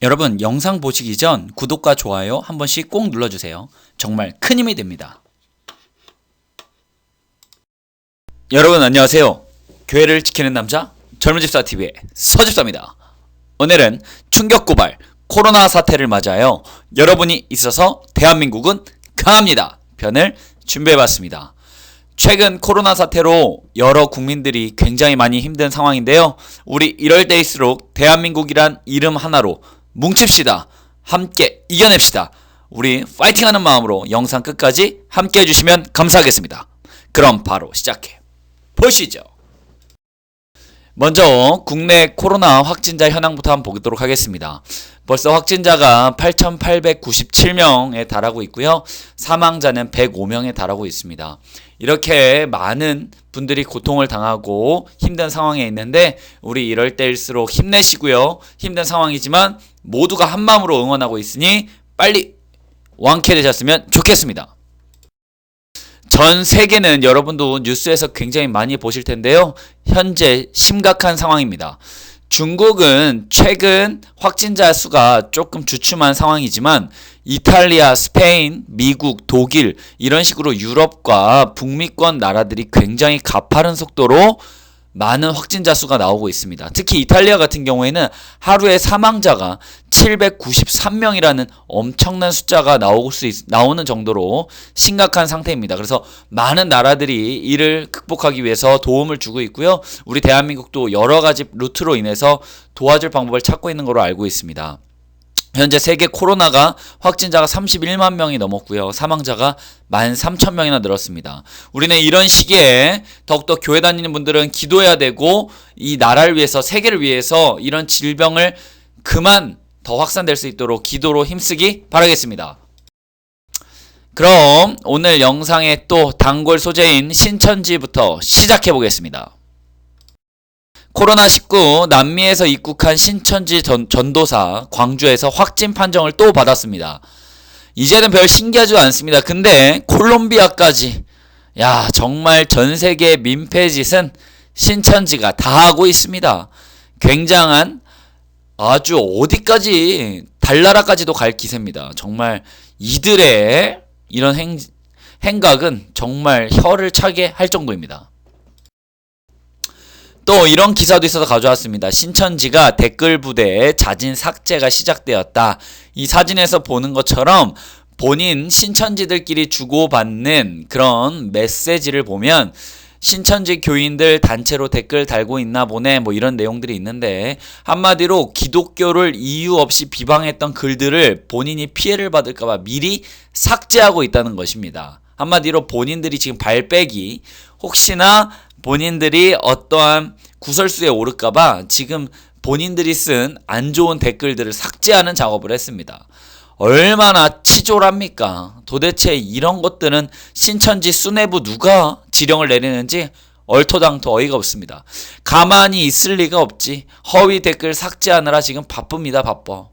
여러분, 영상 보시기 전 구독과 좋아요 한 번씩 꼭 눌러주세요. 정말 큰 힘이 됩니다. 여러분 안녕하세요. 교회를 지키는 남자 젊은집사TV의 서집사입니다. 오늘은 충격고발 코로나 사태를 맞아요. 여러분이 있어서 대한민국은 강합니다 편을 준비해봤습니다. 최근 코로나 사태로 여러 국민들이 굉장히 많이 힘든 상황인데요. 우리 이럴 때일수록 대한민국이란 이름 하나로 뭉칩시다. 함께 이겨냅시다. 우리 파이팅하는 마음으로 영상 끝까지 함께 해주시면 감사하겠습니다. 그럼 바로 시작해 보시죠. 먼저 국내 코로나 확진자 현황부터 한번 보도록 하겠습니다. 벌써 확진자가 8,897명에 달하고 있고요. 사망자는 105명에 달하고 있습니다. 이렇게 많은 분들이 고통을 당하고 힘든 상황에 있는데 우리 이럴 때일수록 힘내시고요. 힘든 상황이지만 모두가 한마음으로 응원하고 있으니 빨리 완쾌되셨으면 좋겠습니다. 전 세계는 여러분도 뉴스에서 굉장히 많이 보실 텐데요. 현재 심각한 상황입니다. 중국은 최근 확진자 수가 조금 주춤한 상황이지만 이탈리아, 스페인, 미국, 독일 이런 식으로 유럽과 북미권 나라들이 굉장히 가파른 속도로 많은 확진자 수가 나오고 있습니다. 특히 이탈리아 같은 경우에는 하루에 사망자가 793명이라는 엄청난 숫자가 나오는 정도로 심각한 상태입니다. 그래서 많은 나라들이 이를 극복하기 위해서 도움을 주고 있고요. 우리 대한민국도 여러 가지 루트로 인해서 도와줄 방법을 찾고 있는 걸로 알고 있습니다. 현재 세계 코로나가 확진자가 31만 명이 넘었고요. 사망자가 13,000명이나 늘었습니다. 우리는 이런 시기에 더욱더 교회 다니는 분들은 기도해야 되고 이 나라를 위해서 세계를 위해서 이런 질병을 그만 더 확산될 수 있도록 기도로 힘쓰기 바라겠습니다. 그럼 오늘 영상의 또 단골 소재인 신천지부터 시작해 보겠습니다. 코로나19 남미에서 입국한 신천지 전도사 광주에서 확진 판정을 또 받았습니다. 이제는 별 신기하지도 않습니다. 근데 콜롬비아까지 정말 전세계 민폐짓은 신천지가 다 하고 있습니다. 굉장한 아주 어디까지 달나라까지도 갈 기세입니다. 정말 이들의 이런 행각은 정말 혀를 차게 할 정도입니다. 또 이런 기사도 있어서 가져왔습니다. 신천지가 댓글 부대에 자진 삭제가 시작되었다. 이 사진에서 보는 것처럼 본인 신천지들끼리 주고받는 그런 메시지를 보면 신천지 교인들 단체로 댓글 달고 있나 보네 이런 내용들이 있는데 한마디로 기독교를 이유 없이 비방했던 글들을 본인이 피해를 받을까봐 미리 삭제하고 있다는 것입니다. 한마디로 본인들이 지금 발빼기 혹시나 본인들이 어떠한 구설수에 오를까봐 지금 본인들이 쓴 안 좋은 댓글들을 삭제하는 작업을 했습니다. 얼마나 치졸합니까? 도대체 이런 것들은 신천지 수뇌부 누가 지령을 내리는지 얼토당토 어이가 없습니다. 가만히 있을 리가 없지. 허위 댓글 삭제하느라 지금 바쁩니다. 바빠.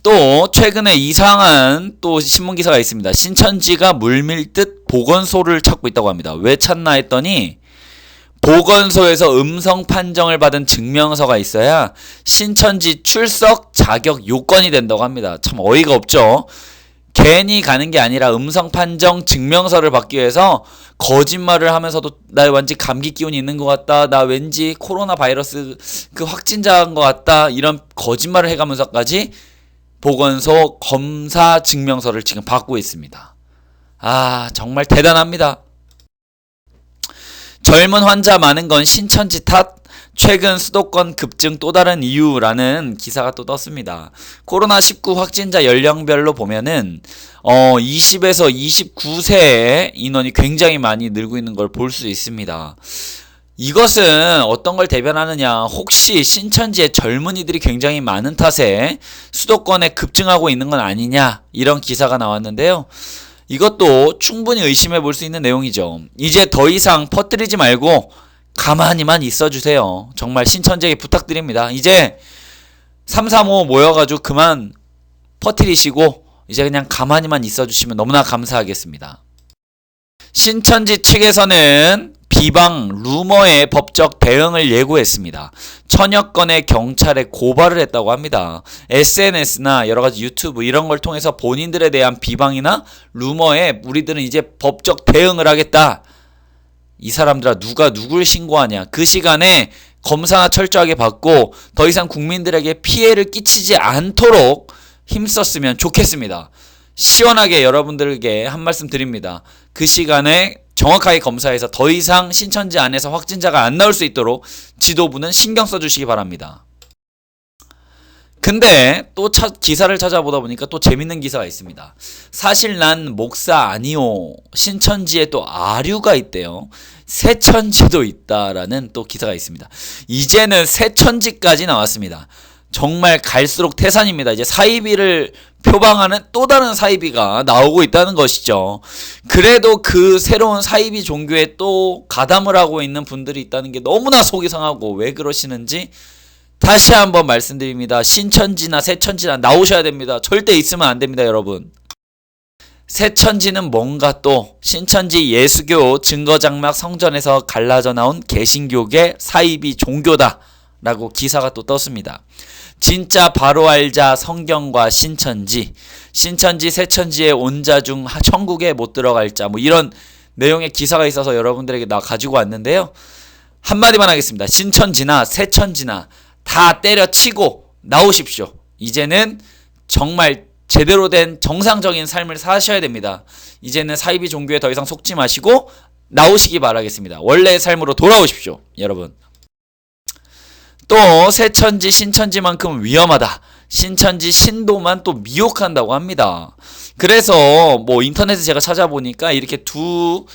또 최근에 이상한 또 신문기사가 있습니다. 신천지가 물밀듯 보건소를 찾고 있다고 합니다. 왜 찾나 했더니 보건소에서 음성 판정을 받은 증명서가 있어야 신천지 출석 자격 요건이 된다고 합니다. 참 어이가 없죠. 괜히 가는 게 아니라 음성 판정 증명서를 받기 위해서 거짓말을 하면서도 나 왠지 감기 기운이 있는 것 같다. 나 왠지 코로나 바이러스 그 확진자인 것 같다. 이런 거짓말을 해가면서까지 보건소 검사 증명서를 지금 받고 있습니다. 정말 대단합니다. 젊은 환자 많은 건 신천지 탓? 최근 수도권 급증 또 다른 이유라는 기사가 또 떴습니다. 코로나19 확진자 연령별로 보면은 20에서 29세의 인원이 굉장히 많이 늘고 있는 걸 볼 수 있습니다. 이것은 어떤 걸 대변하느냐, 혹시 신천지의 젊은이들이 굉장히 많은 탓에 수도권에 급증하고 있는 건 아니냐, 이런 기사가 나왔는데요. 이것도 충분히 의심해 볼 수 있는 내용이죠. 이제 더 이상 퍼뜨리지 말고 가만히만 있어주세요. 정말 신천지에게 부탁드립니다. 이제 335 모여가지고 그만 퍼뜨리시고 이제 그냥 가만히만 있어주시면 너무나 감사하겠습니다. 신천지 측에서는 비방, 루머의 법적 대응을 예고했습니다. 천여 건의 경찰에 고발을 했다고 합니다. SNS나 여러 가지 유튜브 이런 걸 통해서 본인들에 대한 비방이나 루머에 우리들은 이제 법적 대응을 하겠다. 이 사람들아 누가 누굴 신고하냐. 그 시간에 검사나 철저하게 받고 더 이상 국민들에게 피해를 끼치지 않도록 힘썼으면 좋겠습니다. 시원하게 여러분들에게 한 말씀 드립니다. 그 시간에 정확하게 검사해서 더 이상 신천지 안에서 확진자가 안 나올 수 있도록 지도부는 신경 써주시기 바랍니다. 근데 또 기사를 찾아보다 보니까 또 재밌는 기사가 있습니다. 사실 난 목사 아니오. 신천지에 또 아류가 있대요. 새천지도 있다라는 또 기사가 있습니다. 이제는 새천지까지 나왔습니다. 정말 갈수록 태산입니다. 이제 사이비를 표방하는 또 다른 사이비가 나오고 있다는 것이죠. 그래도 그 새로운 사이비 종교에 또 가담을 하고 있는 분들이 있다는 게 너무나 속이 상하고 왜 그러시는지 다시 한번 말씀드립니다. 신천지나 새천지나 나오셔야 됩니다. 절대 있으면 안 됩니다, 여러분. 새천지는 뭔가 또 신천지 예수교 증거장막 성전에서 갈라져 나온 개신교계 사이비 종교다 라고 기사가 또 떴습니다. 진짜 바로 알자 성경과 신천지, 신천지 새천지의 온자 중 천국에 못 들어갈 자, 뭐 이런 내용의 기사가 있어서 여러분들에게 나 가지고 왔는데요. 한마디만 하겠습니다. 신천지나 새천지나 다 때려치고 나오십시오. 이제는 정말 제대로 된 정상적인 삶을 사셔야 됩니다. 이제는 사이비 종교에 더 이상 속지 마시고 나오시기 바라겠습니다. 원래의 삶으로 돌아오십시오, 여러분. 또 새천지 신천지만큼 위험하다. 신천지 신도만 또 미혹한다고 합니다. 그래서 뭐 인터넷에 제가 찾아보니까 이렇게 두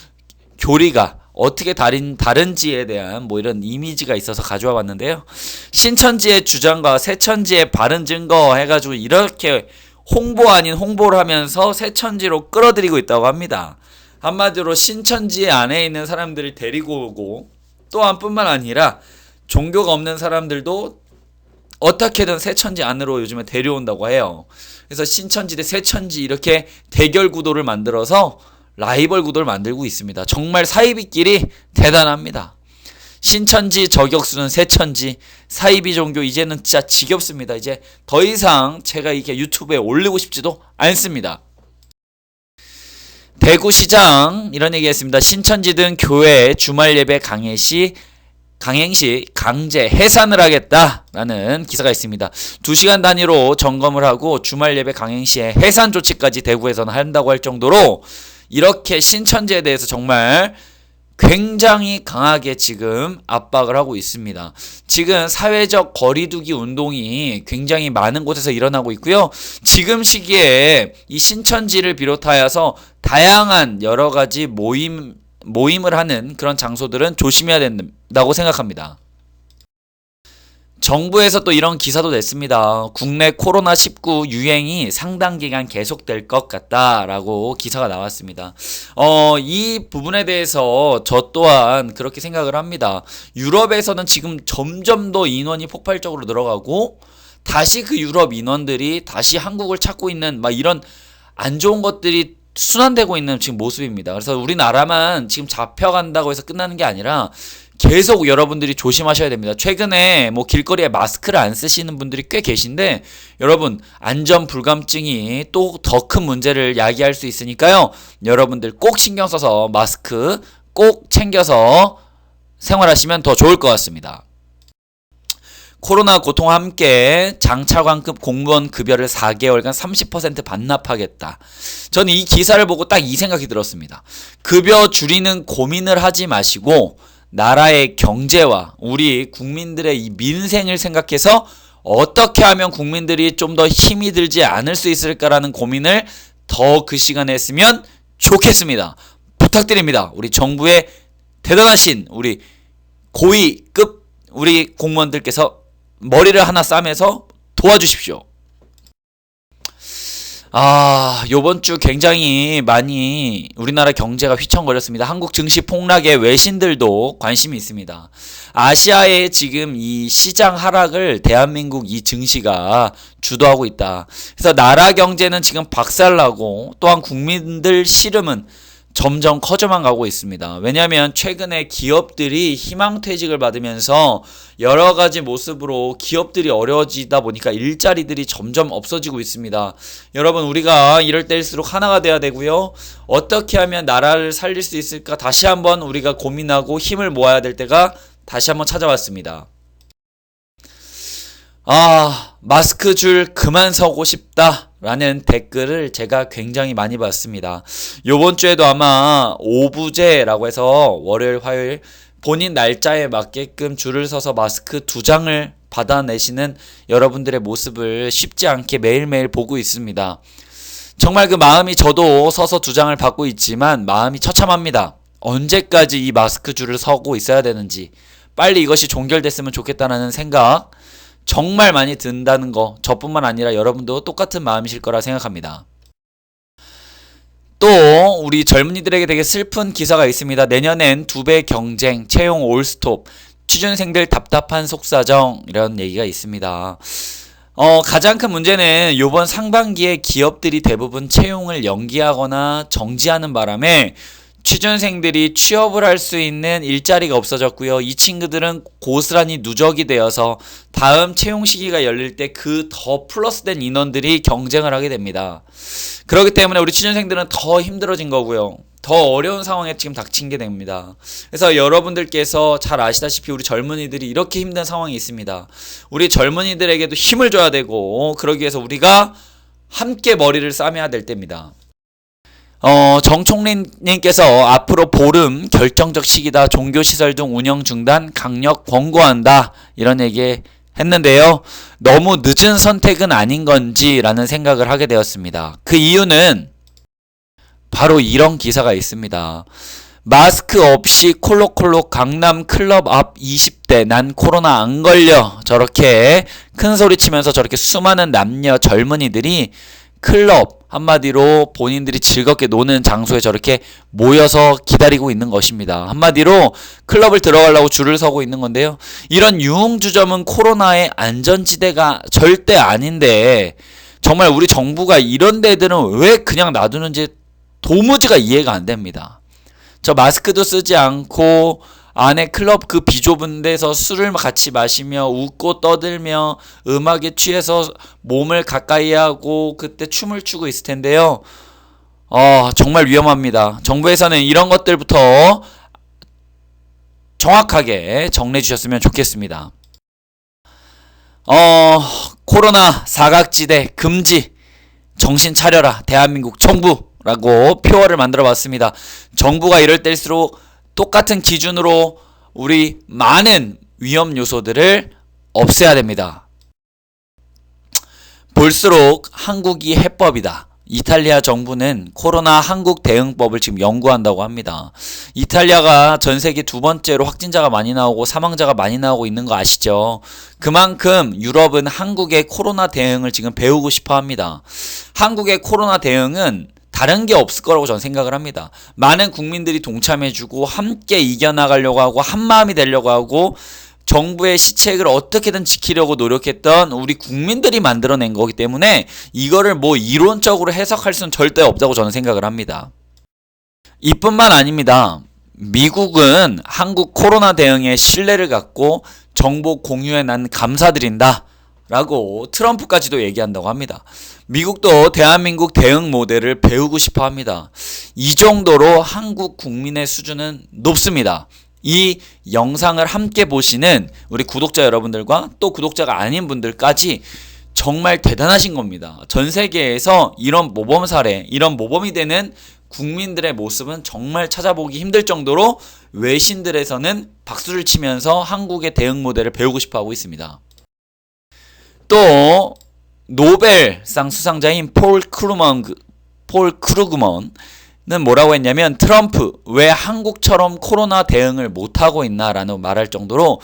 교리가 어떻게 다른지에 대한 뭐 이런 이미지가 있어서 가져와 봤는데요. 신천지의 주장과 새천지의 바른 증거 해가지고 이렇게 홍보 아닌 홍보를 하면서 새천지로 끌어들이고 있다고 합니다. 한마디로 신천지 안에 있는 사람들을 데리고 오고 또한 뿐만 아니라 종교가 없는 사람들도 어떻게든 새천지 안으로 요즘에 데려온다고 해요. 그래서 신천지 대 새천지 이렇게 대결 구도를 만들어서 라이벌 구도를 만들고 있습니다. 정말 사이비끼리 대단합니다. 신천지 저격수는 새천지, 사이비 종교 이제는 진짜 지겹습니다. 이제 더 이상 제가 이렇게 유튜브에 올리고 싶지도 않습니다. 대구시장 이런 얘기했습니다. 신천지 등 교회 주말 예배 강행시 강제 해산을 하겠다라는 기사가 있습니다. 2시간 단위로 점검을 하고 주말 예배 강행시에 해산 조치까지 대구에서는 한다고 할 정도로 이렇게 신천지에 대해서 정말 굉장히 강하게 지금 압박을 하고 있습니다. 지금 사회적 거리두기 운동이 굉장히 많은 곳에서 일어나고 있고요. 지금 시기에 이 신천지를 비롯하여서 다양한 여러 가지 모임을 하는 그런 장소들은 조심해야 된다고 생각합니다. 정부에서 또 이런 기사도 냈습니다. 국내 코로나19 유행이 상당 기간 계속될 것 같다라고 기사가 나왔습니다. 이 부분에 대해서 저 또한 그렇게 생각을 합니다. 유럽에서는 지금 점점 더 인원이 폭발적으로 늘어가고 다시 그 유럽 인원들이 다시 한국을 찾고 있는 막 이런 안 좋은 것들이 순환되고 있는 지금 모습입니다. 그래서 우리나라만 지금 잡혀간다고 해서 끝나는 게 아니라 계속 여러분들이 조심하셔야 됩니다. 최근에 뭐 길거리에 마스크를 안 쓰시는 분들이 꽤 계신데 여러분 안전 불감증이 또 더 큰 문제를 야기할 수 있으니까요. 여러분들 꼭 신경 써서 마스크 꼭 챙겨서 생활하시면 더 좋을 것 같습니다. 코로나 고통과 함께 장차관급 공무원 급여를 4개월간 30% 반납하겠다. 저는 이 기사를 보고 딱 이 생각이 들었습니다. 급여 줄이는 고민을 하지 마시고 나라의 경제와 우리 국민들의 이 민생을 생각해서 어떻게 하면 국민들이 좀 더 힘이 들지 않을 수 있을까라는 고민을 더 그 시간에 했으면 좋겠습니다. 부탁드립니다. 우리 정부의 대단하신 우리 고위급 우리 공무원들께서 머리를 하나 싸매서 도와주십시오. 요번 주 굉장히 많이 우리나라 경제가 휘청거렸습니다. 한국 증시 폭락에 외신들도 관심이 있습니다. 아시아의 지금 이 시장 하락을 대한민국 이 증시가 주도하고 있다. 그래서 나라 경제는 지금 박살나고 또한 국민들 시름은 점점 커져만 가고 있습니다. 왜냐하면 최근에 기업들이 희망퇴직을 받으면서 여러 가지 모습으로 기업들이 어려워지다 보니까 일자리들이 점점 없어지고 있습니다. 여러분, 우리가 이럴 때일수록 하나가 돼야 되고요. 어떻게 하면 나라를 살릴 수 있을까 다시 한번 우리가 고민하고 힘을 모아야 될 때가 다시 한번 찾아왔습니다. 마스크 줄 그만 서고 싶다 라는 댓글을 제가 굉장히 많이 봤습니다. 요번 주에도 아마 오부제라고 해서 월요일, 화요일 본인 날짜에 맞게끔 줄을 서서 마스크 2장을 받아내시는 여러분들의 모습을 쉽지 않게 매일매일 보고 있습니다. 정말 그 마음이, 저도 서서 2장을 받고 있지만 마음이 처참합니다. 언제까지 이 마스크 줄을 서고 있어야 되는지, 빨리 이것이 종결됐으면 좋겠다는 생각 정말 많이 든다는 거, 저뿐만 아니라 여러분도 똑같은 마음이실 거라 생각합니다. 또 우리 젊은이들에게 되게 슬픈 기사가 있습니다. 내년엔 2배 경쟁, 채용 올스톱, 취준생들 답답한 속사정, 이런 얘기가 있습니다. 가장 큰 문제는 이번 상반기에 기업들이 대부분 채용을 연기하거나 정지하는 바람에 취준생들이 취업을 할 수 있는 일자리가 없어졌고요. 이 친구들은 고스란히 누적이 되어서 다음 채용 시기가 열릴 때 그 더 플러스된 인원들이 경쟁을 하게 됩니다. 그렇기 때문에 우리 취준생들은 더 힘들어진 거고요. 더 어려운 상황에 지금 닥친 게 됩니다. 그래서 여러분들께서 잘 아시다시피 우리 젊은이들이 이렇게 힘든 상황이 있습니다. 우리 젊은이들에게도 힘을 줘야 되고, 그러기 위해서 우리가 함께 머리를 싸매야 될 때입니다. 정총리님께서 앞으로 보름 결정적 시기다. 종교시설 등 운영 중단 강력 권고한다. 이런 얘기 했는데요. 너무 늦은 선택은 아닌 건지라는 생각을 하게 되었습니다. 그 이유는 바로 이런 기사가 있습니다. 마스크 없이 콜록콜록 강남 클럽 앞 20대 난 코로나 안 걸려. 저렇게 큰 소리 치면서 저렇게 수많은 남녀 젊은이들이 클럽, 한마디로 본인들이 즐겁게 노는 장소에 저렇게 모여서 기다리고 있는 것입니다. 한마디로 클럽을 들어가려고 줄을 서고 있는 건데요. 이런 유흥주점은 코로나의 안전지대가 절대 아닌데 정말 우리 정부가 이런 데들은 왜 그냥 놔두는지 도무지가 이해가 안 됩니다. 저 마스크도 쓰지 않고 안에 클럽 그 비좁은 데서 술을 같이 마시며 웃고 떠들며 음악에 취해서 몸을 가까이 하고 그때 춤을 추고 있을 텐데요. 정말 위험합니다. 정부에서는 이런 것들부터 정확하게 정리해 주셨으면 좋겠습니다. 코로나 사각지대 금지, 정신 차려라 대한민국 정부라고 표어를 만들어 봤습니다. 정부가 이럴 때일수록 똑같은 기준으로 우리 많은 위험 요소들을 없애야 됩니다. 볼수록 한국이 해법이다. 이탈리아 정부는 코로나 한국 대응법을 지금 연구한다고 합니다. 이탈리아가 전 세계 2번째로 확진자가 많이 나오고 사망자가 많이 나오고 있는 거 아시죠? 그만큼 유럽은 한국의 코로나 대응을 지금 배우고 싶어 합니다. 한국의 코로나 대응은 다른 게 없을 거라고 저는 생각을 합니다. 많은 국민들이 동참해주고 함께 이겨나가려고 하고 한마음이 되려고 하고 정부의 시책을 어떻게든 지키려고 노력했던 우리 국민들이 만들어낸 거기 때문에 이거를 뭐 이론적으로 해석할 수는 절대 없다고 저는 생각을 합니다. 이뿐만 아닙니다. 미국은 한국 코로나 대응에 신뢰를 갖고 정보 공유에 난 감사드린다 라고 트럼프까지도 얘기한다고 합니다. 미국도 대한민국 대응 모델을 배우고 싶어 합니다. 이 정도로 한국 국민의 수준은 높습니다. 이 영상을 함께 보시는 우리 구독자 여러분들과 또 구독자가 아닌 분들까지 정말 대단하신 겁니다. 전 세계에서 이런 모범 사례, 이런 모범이 되는 국민들의 모습은 정말 찾아보기 힘들 정도로 외신들에서는 박수를 치면서 한국의 대응 모델을 배우고 싶어 하고 있습니다. 또 노벨상 수상자인 폴 크루그먼은 뭐라고 했냐면 트럼프 왜 한국처럼 코로나 대응을 못하고 있나라는 말할 정도로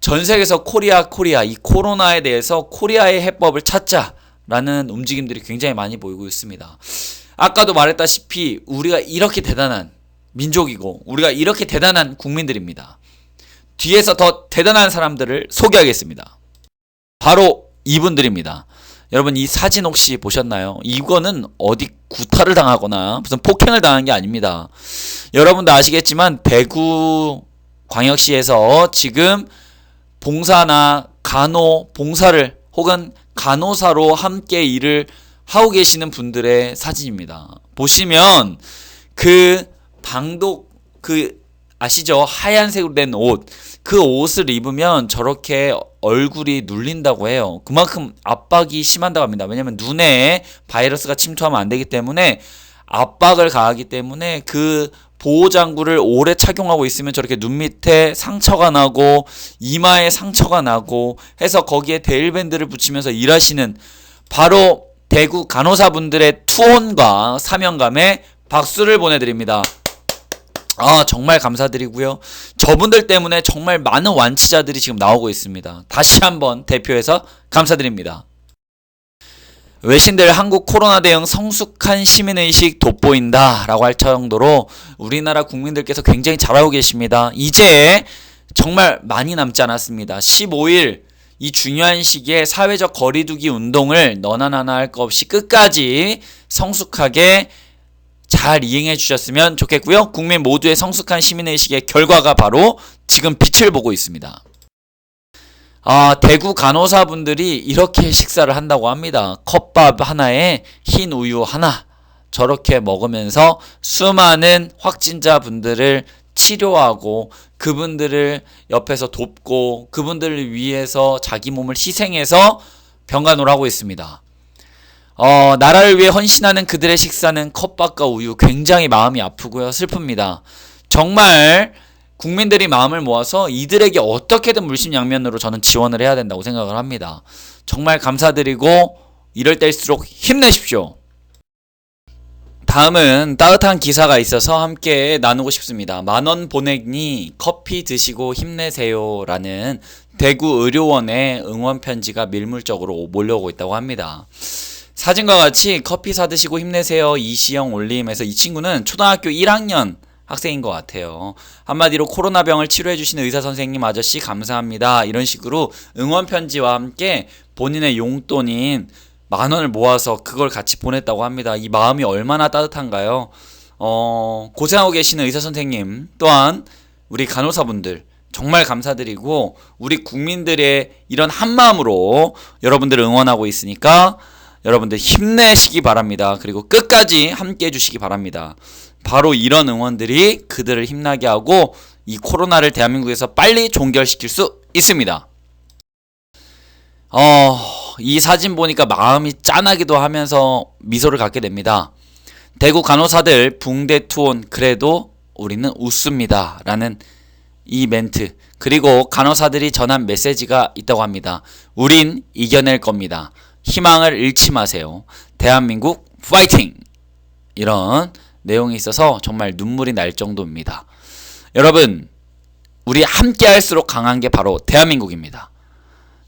전 세계에서 코리아 이 코로나에 대해서 코리아의 해법을 찾자라는 움직임들이 굉장히 많이 보이고 있습니다. 아까도 말했다시피 우리가 이렇게 대단한 민족이고 우리가 이렇게 대단한 국민들입니다. 뒤에서 더 대단한 사람들을 소개하겠습니다. 바로 이분들입니다. 여러분 이 사진 혹시 보셨나요? 이거는 어디 구타를 당하거나 무슨 폭행을 당한 게 아닙니다. 여러분도 아시겠지만 대구 광역시에서 지금 봉사나 봉사를 혹은 간호사로 함께 일을 하고 계시는 분들의 사진입니다. 보시면 그 아시죠? 하얀색으로 된 옷. 그 옷을 입으면 저렇게 얼굴이 눌린다고 해요. 그만큼 압박이 심한다고 합니다. 왜냐면 눈에 바이러스가 침투하면 안 되기 때문에 압박을 가하기 때문에 그 보호장구를 오래 착용하고 있으면 저렇게 눈 밑에 상처가 나고 이마에 상처가 나고 해서 거기에 데일밴드를 붙이면서 일하시는 바로 대구 간호사분들의 투혼과 사명감에 박수를 보내드립니다. 정말 감사드리고요. 저분들 때문에 정말 많은 완치자들이 지금 나오고 있습니다. 다시 한번 대표해서 감사드립니다. 외신들 한국 코로나 대응 성숙한 시민의식 돋보인다 라고 할 정도로 우리나라 국민들께서 굉장히 잘하고 계십니다. 이제 정말 많이 남지 않았습니다. 15일 이 중요한 시기에 사회적 거리두기 운동을 너나 나나 할 것 없이 끝까지 성숙하게 잘 이행해 주셨으면 좋겠고요. 국민 모두의 성숙한 시민의식의 결과가 바로 지금 빛을 보고 있습니다. 대구 간호사분들이 이렇게 식사를 한다고 합니다. 컵밥 하나에 흰 우유 하나 저렇게 먹으면서 수많은 확진자분들을 치료하고 그분들을 옆에서 돕고 그분들을 위해서 자기 몸을 희생해서 병간호를 하고 있습니다. 나라를 위해 헌신하는 그들의 식사는 컵밥과 우유, 굉장히 마음이 아프고요. 슬픕니다. 정말 국민들이 마음을 모아서 이들에게 어떻게든 물심양면으로 저는 지원을 해야 된다고 생각을 합니다. 정말 감사드리고 이럴 때일수록 힘내십시오. 다음은 따뜻한 기사가 있어서 함께 나누고 싶습니다. 10,000원 보내니 커피 드시고 힘내세요 라는 대구 의료원의 응원 편지가 밀물적으로 몰려오고 있다고 합니다. 사진과 같이 커피 사드시고 힘내세요 이시영 올림에서 이 친구는 초등학교 1학년 학생인 것 같아요. 한마디로 코로나병을 치료해주시는 의사선생님 아저씨 감사합니다. 이런 식으로 응원편지와 함께 본인의 용돈인 10,000원을 모아서 그걸 같이 보냈다고 합니다. 이 마음이 얼마나 따뜻한가요? 고생하고 계시는 의사선생님 또한 우리 간호사분들 정말 감사드리고 우리 국민들의 이런 한마음으로 여러분들을 응원하고 있으니까 여러분들 힘내시기 바랍니다. 그리고 끝까지 함께 해주시기 바랍니다. 바로 이런 응원들이 그들을 힘나게 하고 이 코로나를 대한민국에서 빨리 종결시킬 수 있습니다. 이 사진 보니까 마음이 짠하기도 하면서 미소를 갖게 됩니다. 대구 간호사들 붕대 투혼 그래도 우리는 웃습니다 라는 이 멘트, 그리고 간호사들이 전한 메시지가 있다고 합니다. 우린 이겨낼 겁니다. 희망을 잃지 마세요. 대한민국 파이팅! 이런 내용이 있어서 정말 눈물이 날 정도입니다. 여러분, 우리 함께 할수록 강한 게 바로 대한민국입니다.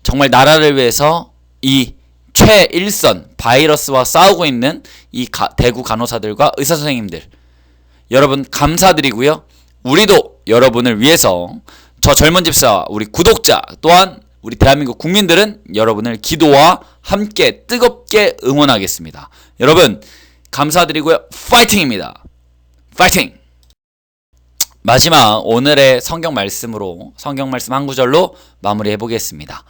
정말 나라를 위해서 이 최일선 바이러스와 싸우고 있는 이 대구 간호사들과 의사선생님들 여러분 감사드리고요. 우리도 여러분을 위해서 저 젊은 집사 우리 구독자 또한 우리 대한민국 국민들은 여러분을 기도와 함께 뜨겁게 응원하겠습니다. 여러분 감사드리고요. 파이팅입니다. 파이팅! 마지막 오늘의 성경 말씀 한 구절로 마무리해 보겠습니다.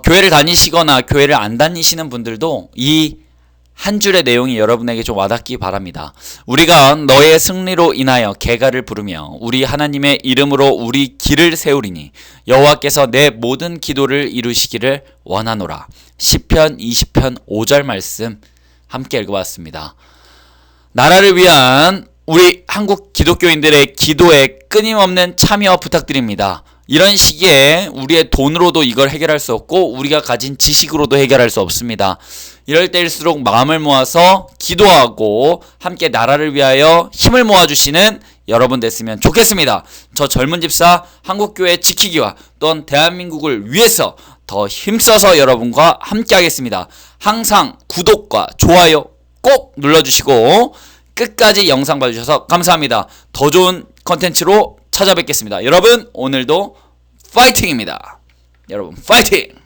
교회를 다니시거나 교회를 안 다니시는 분들도 이 한 줄의 내용이 여러분에게 좀 와닿기 바랍니다. 우리가 너의 승리로 인하여 개가를 부르며 우리 하나님의 이름으로 우리 길을 세우리니 여호와께서 내 모든 기도를 이루시기를 원하노라. 시편 20편 5절 말씀 함께 읽어봤습니다. 나라를 위한 우리 한국 기독교인들의 기도에 끊임없는 참여 부탁드립니다. 이런 시기에 우리의 돈으로도 이걸 해결할 수 없고 우리가 가진 지식으로도 해결할 수 없습니다. 이럴 때일수록 마음을 모아서 기도하고 함께 나라를 위하여 힘을 모아주시는 여러분 됐으면 좋겠습니다. 저 젊은 집사 한국교회 지키기와 또한 대한민국을 위해서 더 힘써서 여러분과 함께 하겠습니다. 항상 구독과 좋아요 꼭 눌러주시고 끝까지 영상 봐주셔서 감사합니다. 더 좋은 컨텐츠로 찾아뵙겠습니다. 여러분 오늘도 파이팅입니다. 여러분 파이팅!